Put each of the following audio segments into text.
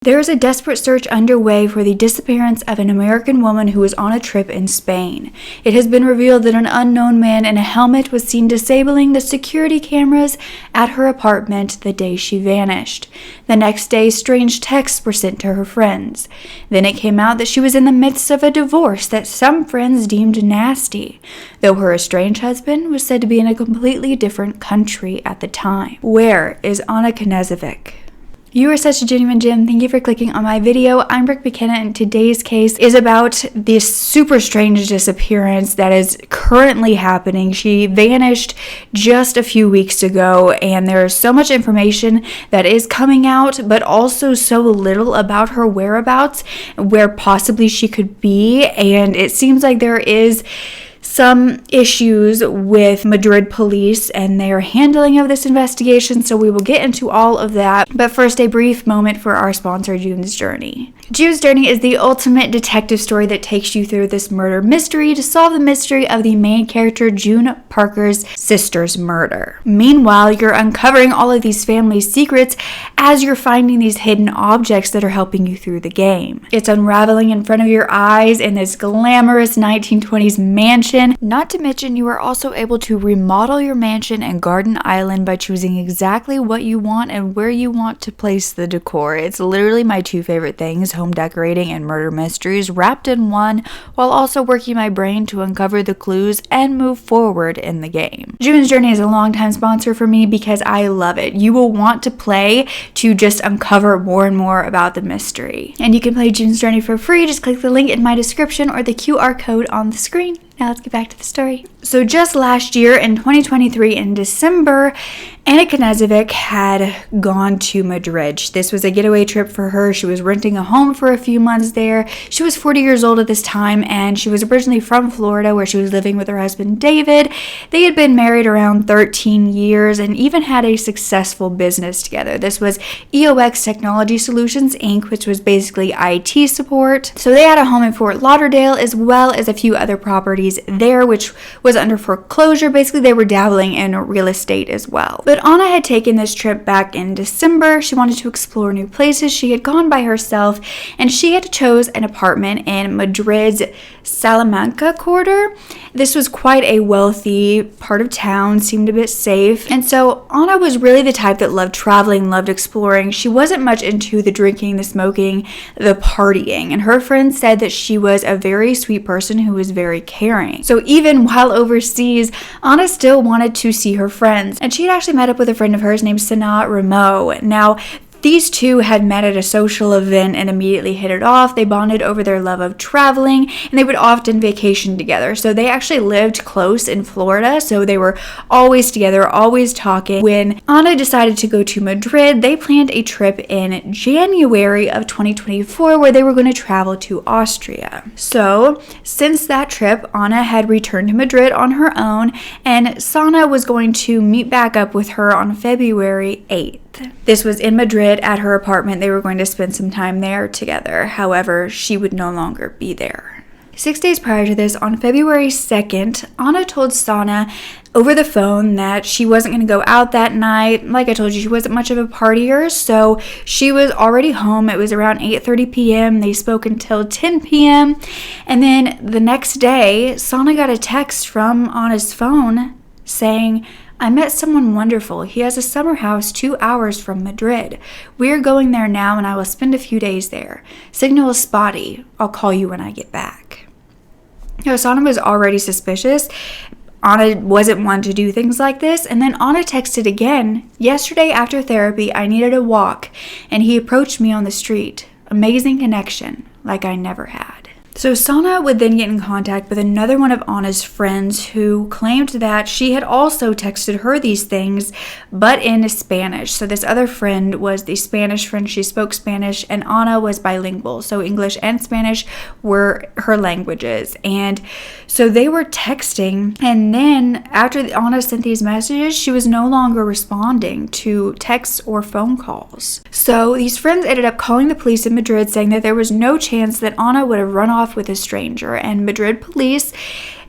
There is a desperate search underway for the disappearance of an American woman who was on a trip in Spain. It has been revealed that an unknown man in a helmet was seen disabling the security cameras at her apartment the day she vanished. The next day, strange texts were sent to her friends. Then it came out that she was in the midst of a divorce that some friends deemed nasty, though her estranged husband was said to be in a completely different country at the time. Where is Anna Knezovic? You are such a genuine gem. Thank you for clicking on my video. I'm Brooke Makenna, and today's case is about this super strange disappearance that is currently happening. She vanished just a few weeks ago, and there is so much information that is coming out, but also so little about her whereabouts, where possibly she could be, and it seems like there is some issues with Madrid police and their handling of this investigation, so we will get into all of that. But first, a brief moment for our sponsor, June's Journey. June's Journey is the ultimate detective story that takes you through this murder mystery to solve the mystery of the main character, June Parker's sister's murder. Meanwhile, you're uncovering all of these family secrets as you're finding these hidden objects that are helping you through the game. It's unraveling in front of your eyes in this glamorous 1920s mansion. Not to mention, you are also able to remodel your mansion and garden island by choosing exactly what you want and where you want to place the decor. It's literally my two favorite things, home decorating and murder mysteries, wrapped in one, while also working my brain to uncover the clues and move forward in the game. June's Journey is a longtime sponsor for me because I love it. You will want to play to just uncover more and more about the mystery. And you can play June's Journey for free. Just click the link in my description or the QR code on the screen. Now let's get back to the story. So just last year in 2023 in December, Anna Knezovic had gone to Madrid. This was a getaway trip for her. She was renting a home for a few months there. She was 40 years old at this time, and she was originally from Florida, where she was living with her husband David. They had been married around 13 years and even had a successful business together. This was EOX Technology Solutions Inc., which was basically IT support. So they had a home in Fort Lauderdale as well as a few other properties there, which was under foreclosure. Basically, they were dabbling in real estate as well. But Anna had taken this trip back in December. She wanted to explore new places. She had gone by herself, and she had chose an apartment in Madrid's Salamanca quarter. This was quite a wealthy part of town, seemed a bit safe. And so Anna was really the type that loved traveling, loved exploring. She wasn't much into the drinking, the smoking, the partying. And her friends said that she was a very sweet person who was very caring. So even while overseas, Anna still wanted to see her friends. And she had actually met up with a friend of hers named Sana Ramo. Now, these two had met at a social event and immediately hit it off. They bonded over their love of traveling, and they would often vacation together. So they actually lived close in Florida, so they were always together, always talking. When Anna decided to go to Madrid, they planned a trip in January of 2024 where they were going to travel to Austria. So since that trip, Anna had returned to Madrid on her own, and Sana was going to meet back up with her on February 8th. This was in Madrid at her apartment. They were going to spend some time there together. However, she would no longer be there. 6 days prior to this, on February 2nd, Anna told Sana over the phone that she wasn't going to go out that night. Like I told you, she wasn't much of a partier, so she was already home. It was around 8:30 p.m. They spoke until 10 p.m. And then the next day, Sana got a text from Anna's phone saying, "I met someone wonderful. He has a summer house 2 hours from Madrid. We're going there now, and I will spend a few days there. Signal is spotty. I'll call you when I get back." Now, Sana was already suspicious. Anna wasn't one to do things like this. And then Anna texted again, "Yesterday after therapy, I needed a walk, and he approached me on the street. Amazing connection, like I never had." So Sana would then get in contact with another one of Anna's friends who claimed that she had also texted her these things, but in Spanish. So this other friend was the Spanish friend. She spoke Spanish, and Anna was bilingual. So English and Spanish were her languages. And so they were texting, and then after Anna sent these messages, she was no longer responding to texts or phone calls. So these friends ended up calling the police in Madrid, saying that there was no chance that Anna would have run off with a stranger. And Madrid police,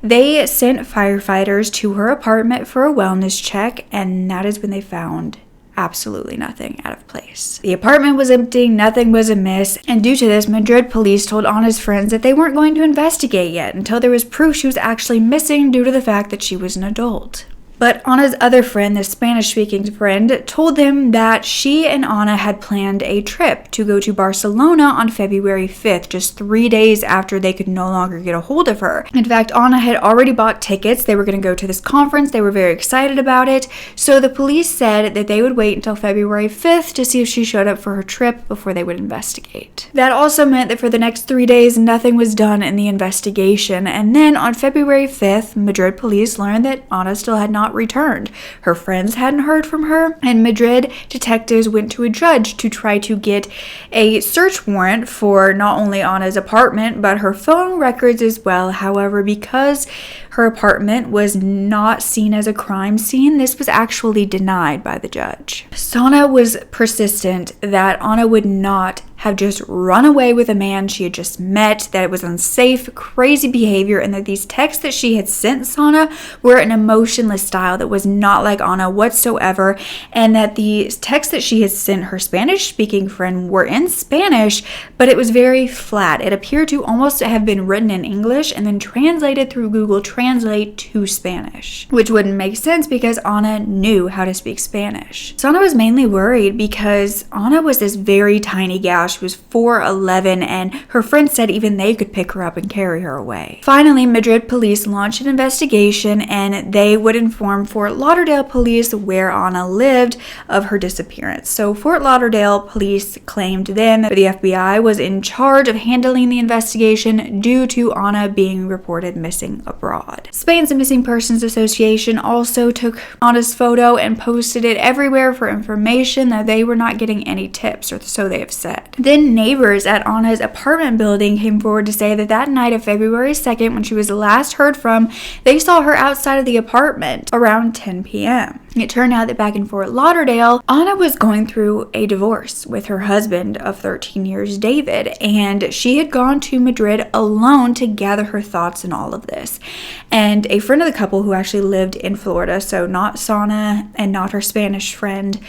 they sent firefighters to her apartment for a wellness check, and that is when they found absolutely nothing out of place. The apartment was empty, nothing was amiss, and due to this, Madrid police told Anna's friends that they weren't going to investigate yet until there was proof she was actually missing due to the fact that she was an adult. But Anna's other friend, the Spanish-speaking friend, told them that she and Anna had planned a trip to go to Barcelona on February 5th, just 3 days after they could no longer get a hold of her. In fact, Anna had already bought tickets. They were going to go to this conference. They were very excited about it. So the police said that they would wait until February 5th to see if she showed up for her trip before they would investigate. That also meant that for the next 3 days, nothing was done in the investigation. And then on February 5th, Madrid police learned that Anna still had not returned. Her friends hadn't heard from her, and Madrid detectives went to a judge to try to get a search warrant for not only Anna's apartment, but her phone records as well. However, because her apartment was not seen as a crime scene, this was actually denied by the judge. Sana was persistent that Anna would not have just run away with a man she had just met, that it was unsafe, crazy behavior, and that these texts that she had sent Sana were an emotionless style that was not like Anna whatsoever, and that the texts that she had sent her Spanish-speaking friend were in Spanish, but it was very flat. It appeared to almost have been written in English and then translated through Google Translate to Spanish, which wouldn't make sense because Anna knew how to speak Spanish. Sana was mainly worried because Anna was this very tiny gal. She was 4'11", and her friends said even they could pick her up and carry her away. Finally, Madrid police launched an investigation, and they would inform Fort Lauderdale police where Anna lived of her disappearance. So Fort Lauderdale police claimed then that the FBI was in charge of handling the investigation due to Anna being reported missing abroad. Spain's Missing Persons Association also took Anna's photo and posted it everywhere for information, that they were not getting any tips, or so they have said. Then neighbors at Anna's apartment building came forward to say that that night of February 2nd, when she was last heard from, they saw her outside of the apartment around 10 p.m. It turned out that back in Fort Lauderdale, Anna was going through a divorce with her husband of 13 years, David, and she had gone to Madrid alone to gather her thoughts in all of this. And a friend of the couple who actually lived in Florida, so not Sana and not her Spanish friend,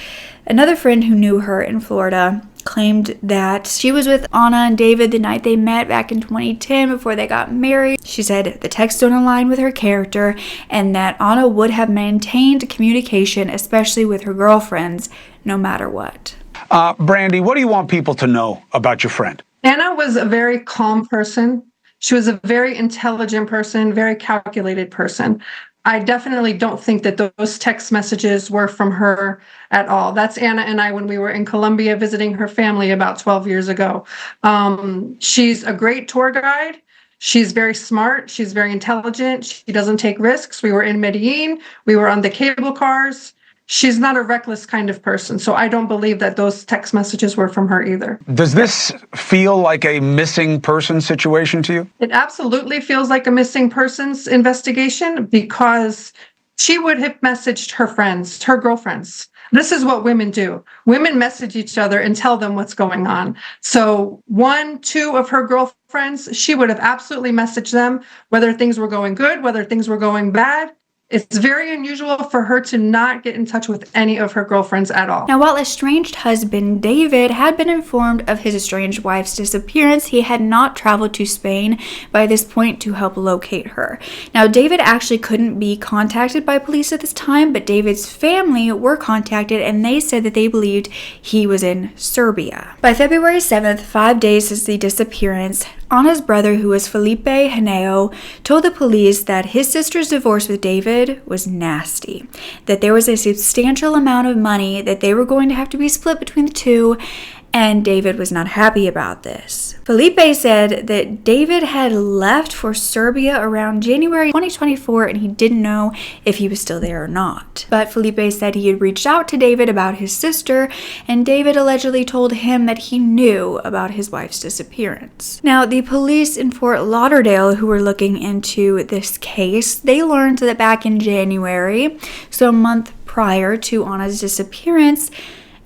another friend who knew her in Florida, claimed that she was with Anna and David the night they met back in 2010 before they got married. She said the texts don't align with her character, and that Anna would have maintained communication, especially with her girlfriends, no matter what. Brandy, what do you want people to know about your friend? Anna was a very calm person. She was a very intelligent person, very calculated person. I definitely don't think that those text messages were from her at all. That's Anna and I when we were in Colombia visiting her family about 12 years ago. She's a great tour guide. She's very smart. She's very intelligent. She doesn't take risks. We were in Medellin. We were on the cable cars. She's not a reckless kind of person, so I don't believe that those text messages were from her either. Does this feel like a missing person situation to you? It absolutely feels like a missing persons investigation because she would have messaged her friends, her girlfriends. This is what women do. Women message each other and tell them what's going on. So 1, 2 of her girlfriends, she would have absolutely messaged them, whether things were going good, whether things were going bad. It's very unusual for her to not get in touch with any of her girlfriends at all. Now, while estranged husband David had been informed of his estranged wife's disappearance, he had not traveled to Spain by this point to help locate her. Now, David actually couldn't be contacted by police at this time, but David's family were contacted, and they said that they believed he was in Serbia. By February 7th, 5 days since the disappearance, Anna's brother, who was Felipe Henao, told the police that his sister's divorce with David was nasty, that there was a substantial amount of money that they were going to have to be split between the two, and David was not happy about this. Felipe said that David had left for Serbia around January 2024, and he didn't know if he was still there or not. But Felipe said he had reached out to David about his sister, and David allegedly told him that he knew about his wife's disappearance. Now, the police in Fort Lauderdale who were looking into this case, they learned that back in January, so a month prior to Anna's disappearance,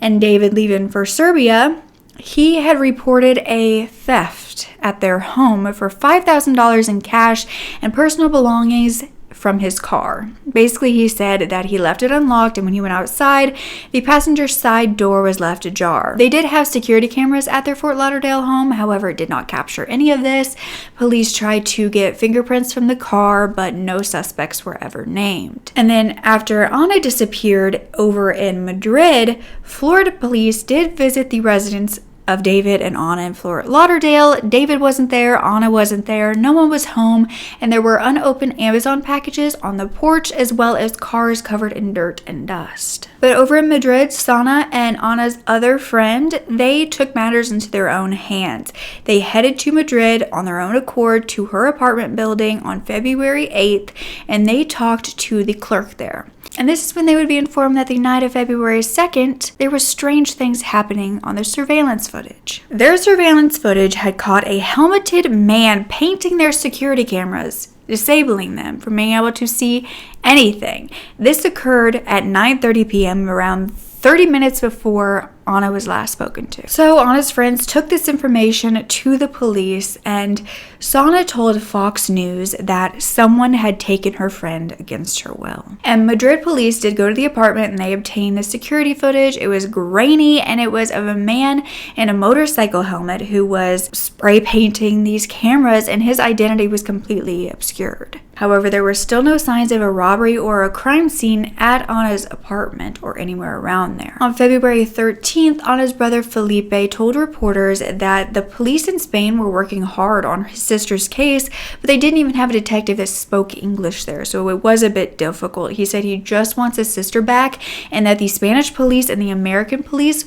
and David leaving for Serbia, he had reported a theft at their home for $5,000 in cash and personal belongings from his car. Basically, he said that he left it unlocked, and when he went outside, the passenger side door was left ajar. They did have security cameras at their Fort Lauderdale home, however, it did not capture any of this. Police tried to get fingerprints from the car, but no suspects were ever named. And then after Ana disappeared over in Madrid, Florida police did visit the residence of David and Ana in Fort Lauderdale. David wasn't there, Ana wasn't there, no one was home, and there were unopened Amazon packages on the porch as well as cars covered in dirt and dust. But over in Madrid, Sana and Ana's other friend, they took matters into their own hands. They headed to Madrid on their own accord to her apartment building on February 8th, and they talked to the clerk there. And this is when they would be informed that the night of February 2nd, there were strange things happening on their surveillance footage. Their surveillance footage had caught a helmeted man painting their security cameras, disabling them from being able to see anything. This occurred at 9:30 p.m., around 30 minutes before Ana was last spoken to. So Ana's friends took this information to the police, and Sana told Fox News that someone had taken her friend against her will. And Madrid police did go to the apartment and they obtained the security footage. It was grainy, and it was of a man in a motorcycle helmet who was spray painting these cameras, and his identity was completely obscured. However, there were still no signs of a robbery or a crime scene at Ana's apartment or anywhere around there. On February 13th, Ana's brother Felipe told reporters that the police in Spain were working hard on his sister's case, but they didn't even have a detective that spoke English there, so it was a bit difficult. He said he just wants his sister back, and that the Spanish police and the American police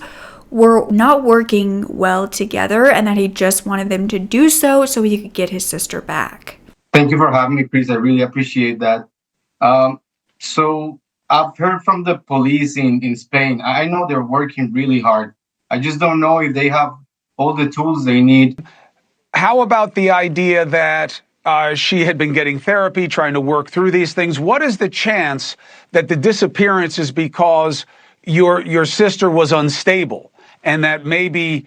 were not working well together, and that he just wanted them to do so he could get his sister back. Thank you for having me, Chris. I really appreciate that. So I've heard from the police in Spain. I know they're working really hard. I just don't know if they have all the tools they need. How about the idea that she had been getting therapy, trying to work through these things? What is the chance that the disappearance is because your sister was unstable, and that maybe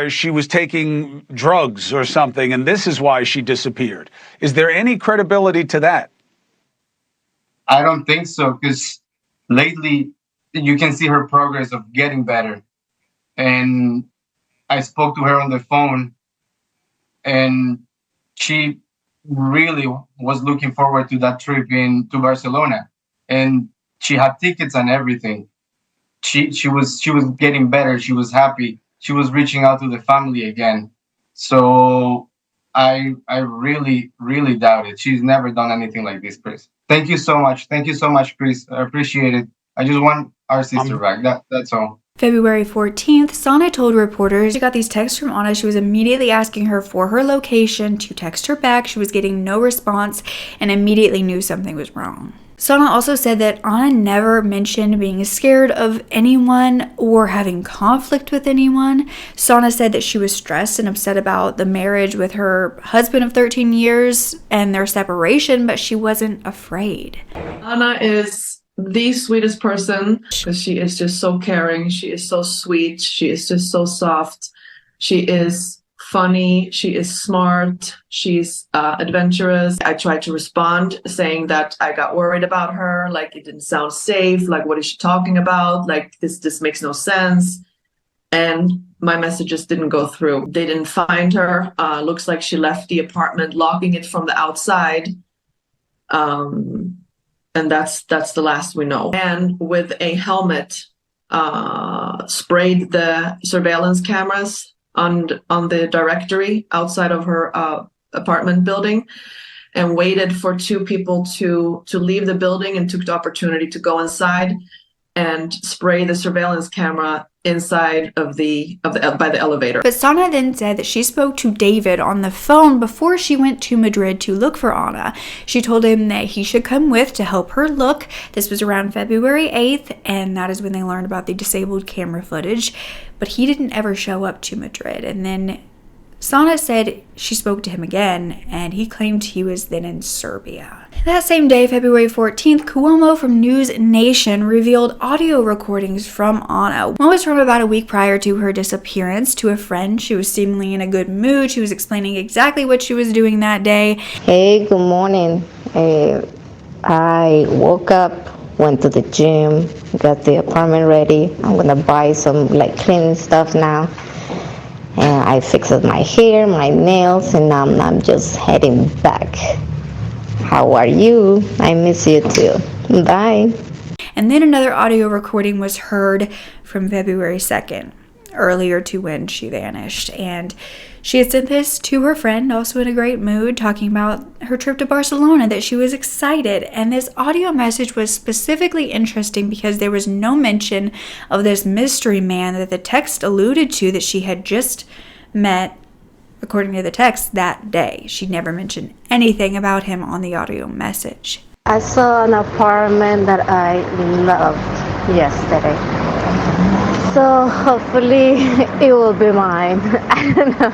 she was taking drugs or something, and this is why she disappeared? Is there any credibility to that? I don't think so, because lately you can see her progress of getting better. And I spoke to her on the phone, and she really was looking forward to that trip to Barcelona, and she had tickets and everything. She was getting better. She was happy. She was reaching out to the family again. So I really, really doubt it. She's never done anything like this, Chris. Thank you so much. Thank you so much, Chris. I appreciate it. I just want our sister back. That's all. February 14th, Sana told reporters she got these texts from Ana. She was immediately asking her for her location to text her back. She was getting no response and immediately knew something was wrong. Sana also said that Ana never mentioned being scared of anyone or having conflict with anyone. Sana said that she was stressed and upset about the marriage with her husband of 13 years and their separation, but she wasn't afraid. Ana is the sweetest person. She is just so caring. She is so sweet. She is just so soft. She is funny. She is smart. She's adventurous. I tried to respond saying that I got worried about her. Like, it didn't sound safe. Like, what is she talking about? Like, this makes no sense. And my messages didn't go through. They didn't find her. Looks like she left the apartment, locking it from the outside. And that's the last we know. And with a helmet, sprayed the surveillance cameras on the directory outside of her apartment building, and waited for two people to leave the building, and took the opportunity to go inside and spray the surveillance camera inside of by the elevator. But Sana then said that she spoke to David on the phone before she went to Madrid to look for Ana. She told him that he should come with to help her look. This was around February 8th, and that is when they learned about the disabled camera footage. But he didn't ever show up to Madrid. And then Sana said she spoke to him again, and he claimed he was then in Serbia. That same day, February 14th, Cuomo from News Nation revealed audio recordings from Ana. One was from about a week prior to her disappearance to a friend. She was seemingly in a good mood. She was explaining exactly what she was doing that day. Hey, good morning. I woke up, went to the gym, got the apartment ready. I'm gonna buy some like cleaning stuff now. And I fixed my hair, my nails, and now I'm just heading back. How are you? I miss you too. Bye. And then another audio recording was heard from February 2nd, earlier to when she vanished. And she had sent this to her friend, also in a great mood, talking about her trip to Barcelona, that she was excited. And this audio message was specifically interesting because there was no mention of this mystery man that the text alluded to that she had just met, according to the text, that day. She never mentioned anything about him on the audio message. I saw an apartment that I loved yesterday. So hopefully it will be mine. I don't know.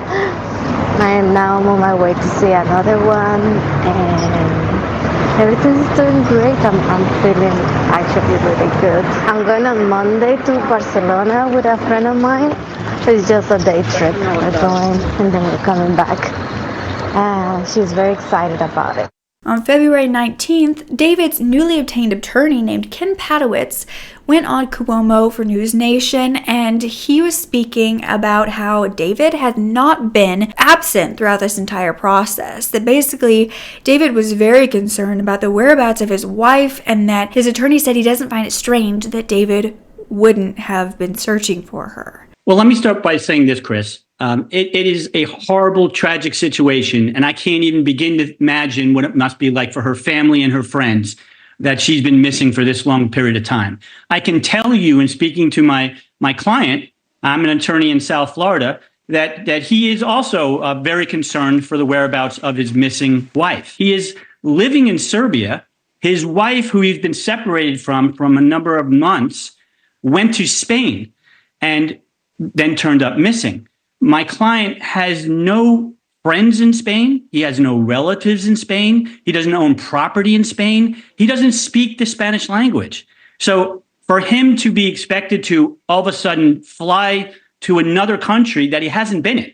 And now I'm on my way to see another one, and everything's doing great. I'm feeling actually really good. I'm going on Monday to Barcelona with a friend of mine. It's just a day trip. We're going and then we're coming back. She's very excited about it. On February 19th, David's newly obtained attorney named Ken Padowitz went on Cuomo for News Nation, and he was speaking about how David had not been absent throughout this entire process. That basically, David was very concerned about the whereabouts of his wife, and that his attorney said he doesn't find it strange that David wouldn't have been searching for her. Well, let me start by saying this, Chris. It is a horrible, tragic situation, and I can't even begin to imagine what it must be like for her family and her friends that she's been missing for this long period of time. I can tell you, in speaking to my client, I'm an attorney in South Florida, that he is also very concerned for the whereabouts of his missing wife. He is living in Serbia. His wife, who he's been separated from a number of months, went to Spain and then turned up missing. My client has no friends in Spain. He has no relatives in Spain. He doesn't own property in Spain. He doesn't speak the Spanish language. So for him to be expected to all of a sudden fly to another country that he hasn't been in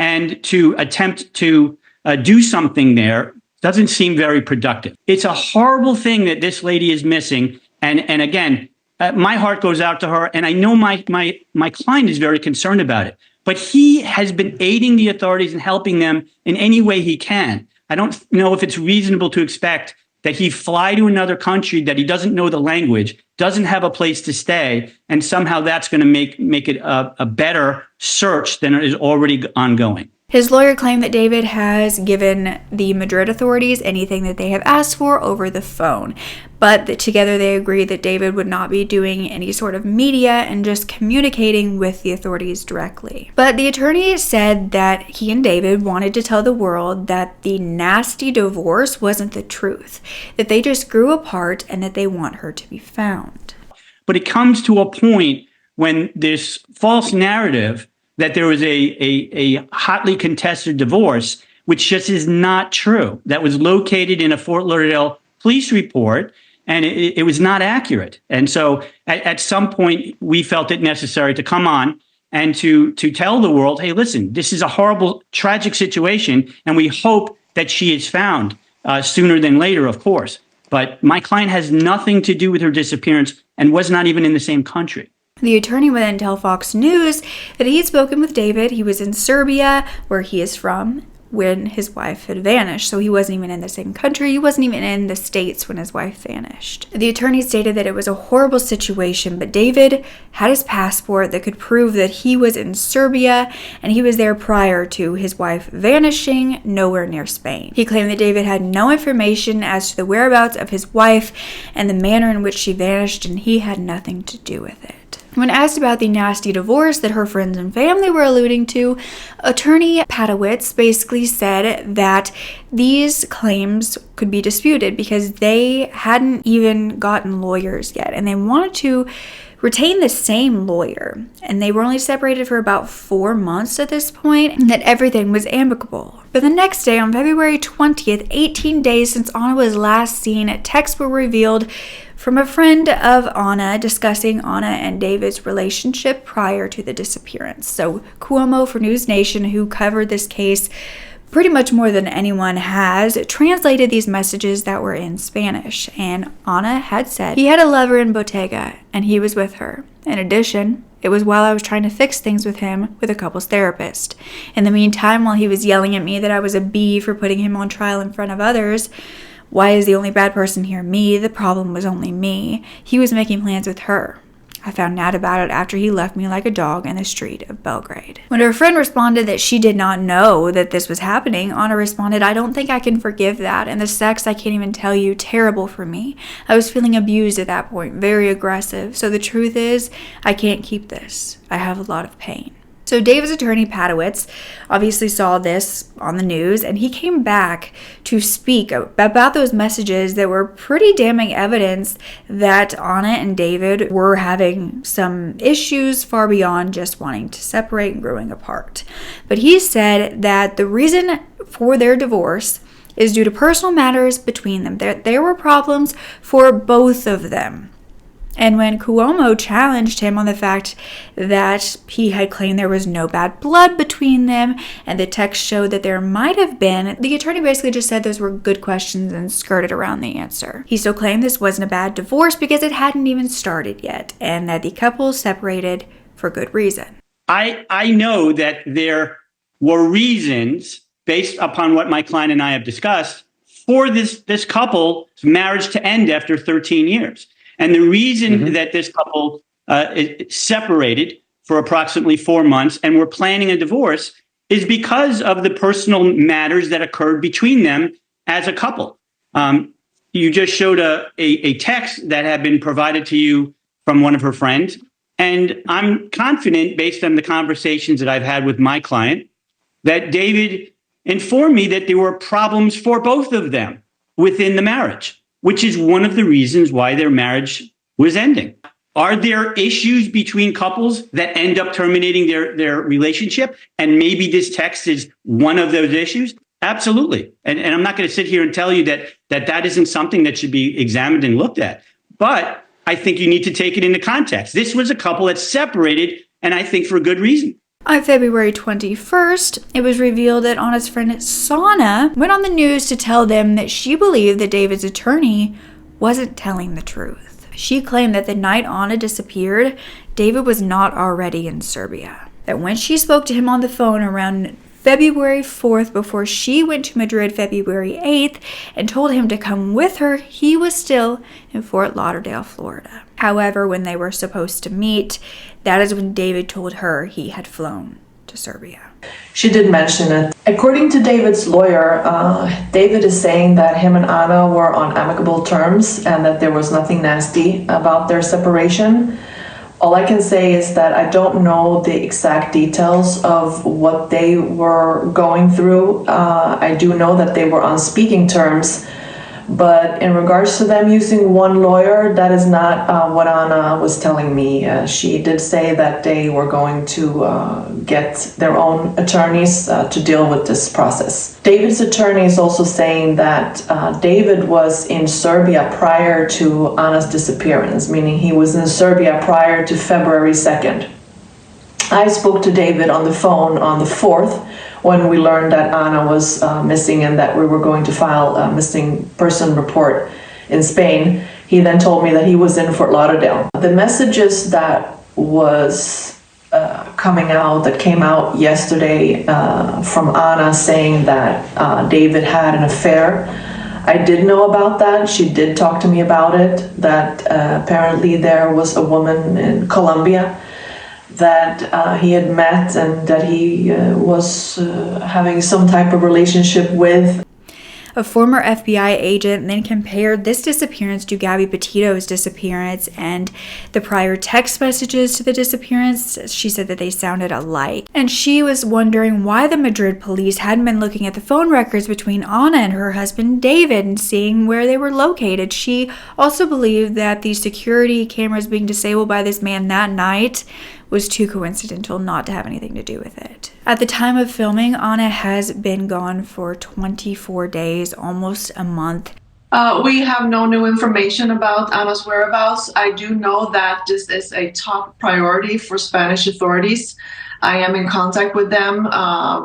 and to attempt to do something there doesn't seem very productive. It's a horrible thing that this lady is missing. And again, my heart goes out to her, and I know my client is very concerned about it. But he has been aiding the authorities and helping them in any way he can. I don't know if it's reasonable to expect that he fly to another country that he doesn't know the language, doesn't have a place to stay, and somehow that's going to make it a better search than it is already ongoing. His lawyer claimed that David has given the Madrid authorities anything that they have asked for over the phone, but that together they agreed that David would not be doing any sort of media and just communicating with the authorities directly. But the attorney said that he and David wanted to tell the world that the nasty divorce wasn't the truth, that they just grew apart and that they want her to be found. But it comes to a point when this false narrative that there was a hotly contested divorce, which just is not true. That was located in a Fort Lauderdale police report, and it was not accurate. And so at some point, we felt it necessary to come on and to tell the world, hey, listen, this is a horrible, tragic situation, and we hope that she is found sooner than later, of course. But my client has nothing to do with her disappearance and was not even in the same country. The attorney would then tell Fox News that he had spoken with David. He was in Serbia, where he is from, when his wife had vanished. So he wasn't even in the same country. He wasn't even in the States when his wife vanished. The attorney stated that it was a horrible situation, but David had his passport that could prove that he was in Serbia, and he was there prior to his wife vanishing nowhere near Spain. He claimed that David had no information as to the whereabouts of his wife and the manner in which she vanished, and he had nothing to do with it. When asked about the nasty divorce that her friends and family were alluding to, attorney Padowitz basically said that these claims could be disputed because they hadn't even gotten lawyers yet, and they wanted to retain the same lawyer, and they were only separated for about 4 months at this point, and that everything was amicable. But the next day, on February 20th, 18 days since Anna was last seen, texts were revealed from a friend of Anna discussing Anna and David's relationship prior to the disappearance. So Cuomo for News Nation, who covered this case pretty much more than anyone, has translated these messages that were in Spanish. And Ana had said he had a lover in Bottega and he was with her. In addition, it was while I was trying to fix things with him with a couples therapist. In the meantime, while he was yelling at me that I was a bee for putting him on trial in front of others, why is the only bad person here me? The problem was only me. He was making plans with her. I found out about it after he left me like a dog in the street of Belgrade. When her friend responded that she did not know that this was happening, Ana responded, I don't think I can forgive that. And the sex, I can't even tell you, terrible for me. I was feeling abused at that point, very aggressive. So the truth is, I can't keep this. I have a lot of pain. So David's attorney, Padowitz, obviously saw this on the news, and he came back to speak about those messages that were pretty damning evidence that Ana and David were having some issues far beyond just wanting to separate and growing apart. But he said that the reason for their divorce is due to personal matters between them. There were problems for both of them. And when Cuomo challenged him on the fact that he had claimed there was no bad blood between them and the text showed that there might have been, the attorney basically just said those were good questions and skirted around the answer. He still claimed this wasn't a bad divorce because it hadn't even started yet and that the couple separated for good reason. I know that there were reasons based upon what my client and I have discussed for this couple's marriage to end after 13 years. And the reason that this couple separated for approximately 4 months and were planning a divorce is because of the personal matters that occurred between them as a couple. You just showed a text that had been provided to you from one of her friends. And I'm confident, based on the conversations that I've had with my client, that David informed me that there were problems for both of them within the marriage, which is one of the reasons why their marriage was ending. Are there issues between couples that end up terminating their relationship? And maybe this text is one of those issues? Absolutely. And I'm not going to sit here and tell you that isn't something that should be examined and looked at. But I think you need to take it into context. This was a couple that separated, and I think for a good reason. On February 21st, it was revealed that Ana's friend Sana went on the news to tell them that she believed that David's attorney wasn't telling the truth. She claimed that the night Ana disappeared, David was not already in Serbia. That when she spoke to him on the phone around February 4th, before she went to Madrid February 8th and told him to come with her, he was still in Fort Lauderdale, Florida. However, when they were supposed to meet, that is when David told her he had flown to Serbia. She did mention it. According to David's lawyer, David is saying that him and Ana were on amicable terms and that there was nothing nasty about their separation. All I can say is that I don't know the exact details of what they were going through. I do know that they were on speaking terms, but in regards to them using one lawyer, that is not what Ana was telling me. She did say that they were going to get their own attorneys to deal with this process. David's attorney is also saying that David was in Serbia prior to Ana's disappearance, meaning he was in Serbia prior to February 2nd. I spoke to David on the phone on the 4th when we learned that Ana was missing and that we were going to file a missing person report in Spain. He then told me that he was in Fort Lauderdale. The messages that was came out yesterday from Ana saying that David had an affair. I did know about that. She did talk to me about it, that apparently there was a woman in Colombia that he had met and that he was having some type of relationship with. A former FBI agent then compared this disappearance to Gabby Petito's disappearance and the prior text messages to the disappearance. She said that they sounded alike. And she was wondering why the Madrid police hadn't been looking at the phone records between Ana and her husband David and seeing where they were located. She also believed that the security cameras being disabled by this man that night was too coincidental not to have anything to do with it. At the time of filming, Ana has been gone for 24 days, almost a month. We have no new information about Ana's whereabouts. I do know that this is a top priority for Spanish authorities. I am in contact with them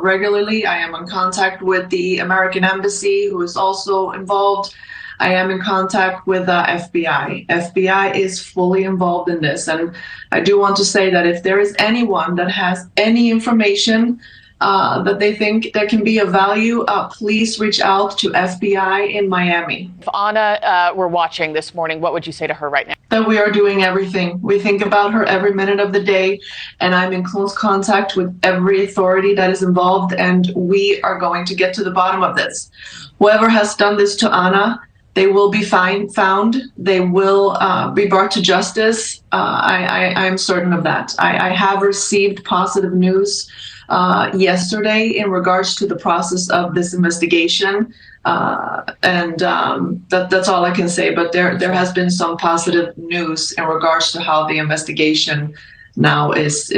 regularly. I am in contact with the American Embassy, who is also involved. I am in contact with FBI. FBI is fully involved in this. And I do want to say that if there is anyone that has any information that they think that can be of value, please reach out to FBI in Miami. If Anna were watching this morning, what would you say to her right now? That we are doing everything. We think about her every minute of the day, and I'm in close contact with every authority that is involved, and we are going to get to the bottom of this. Whoever has done this to Anna, they will be found. They will be brought to justice. I'm certain of that. I have received positive news yesterday in regards to the process of this investigation. That's all I can say. But there has been some positive news in regards to how the investigation now is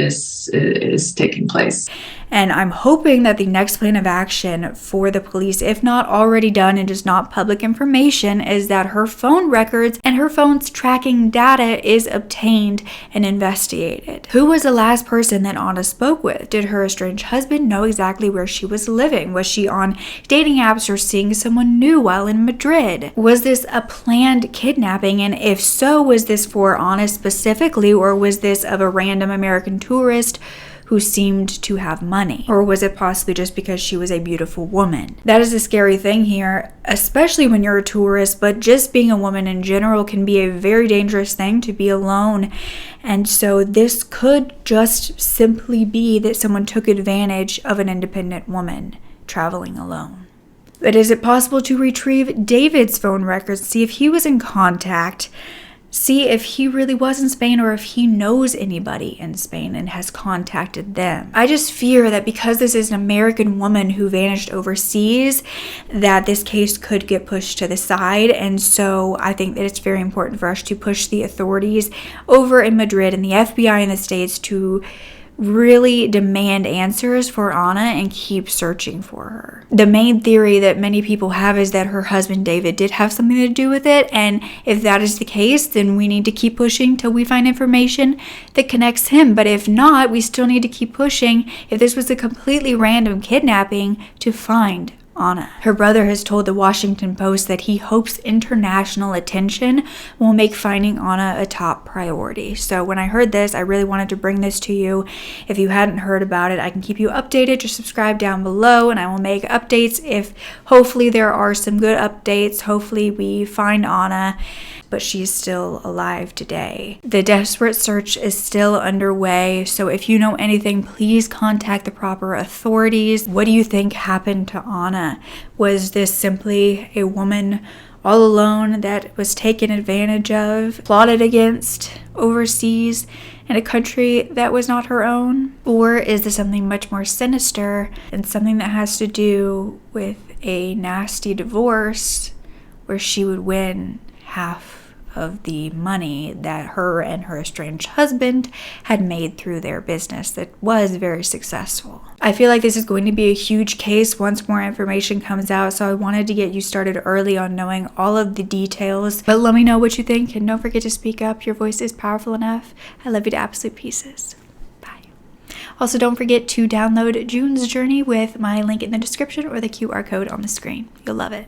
taking place. And I'm hoping that the next plan of action for the police, if not already done and just not public information, is that her phone records and her phone's tracking data is obtained and investigated. Who was the last person that Anna spoke with? Did her estranged husband know exactly where she was living? Was she on dating apps or seeing someone new while in Madrid? Was this a planned kidnapping? And if so, was this for Anna specifically, or was this of a random American tourist who seemed to have money? Or was it possibly just because she was a beautiful woman? That is a scary thing here, especially when you're a tourist, but just being a woman in general can be a very dangerous thing, to be alone. And so this could just simply be that someone took advantage of an independent woman traveling alone. But is it possible to retrieve David's phone records, see if he was in contact, see if he really was in Spain, or if he knows anybody in Spain and has contacted them? I just fear that because this is an American woman who vanished overseas, that this case could get pushed to the side. And so I think that it's very important for us to push the authorities over in Madrid and the FBI in the States to really demand answers for Anna and keep searching for her. The main theory that many people have is that her husband David did have something to do with it, and if that is the case, then we need to keep pushing till we find information that connects him. But if not, we still need to keep pushing, if this was a completely random kidnapping, to find Anna. Her brother has told the Washington Post that he hopes international attention will make finding Anna a top priority. So when I heard this, I really wanted to bring this to you. If you hadn't heard about it, I can keep you updated. Just subscribe down below and I will make updates if hopefully there are some good updates. Hopefully we find Anna, but she's still alive today. The desperate search is still underway, so if you know anything, please contact the proper authorities. What do you think happened to Anna? Was this simply a woman all alone that was taken advantage of, plotted against overseas in a country that was not her own? Or is this something much more sinister and something that has to do with a nasty divorce where she would win half of the money that her and her estranged husband had made through their business that was very successful? I feel like this is going to be a huge case once more information comes out, so I wanted to get you started early on knowing all of the details. But let me know what you think, and don't forget to speak up. Your voice is powerful enough. I love you to absolute pieces. Bye. Also, don't forget to download June's Journey with my link in the description or the QR code on the screen. You'll love it.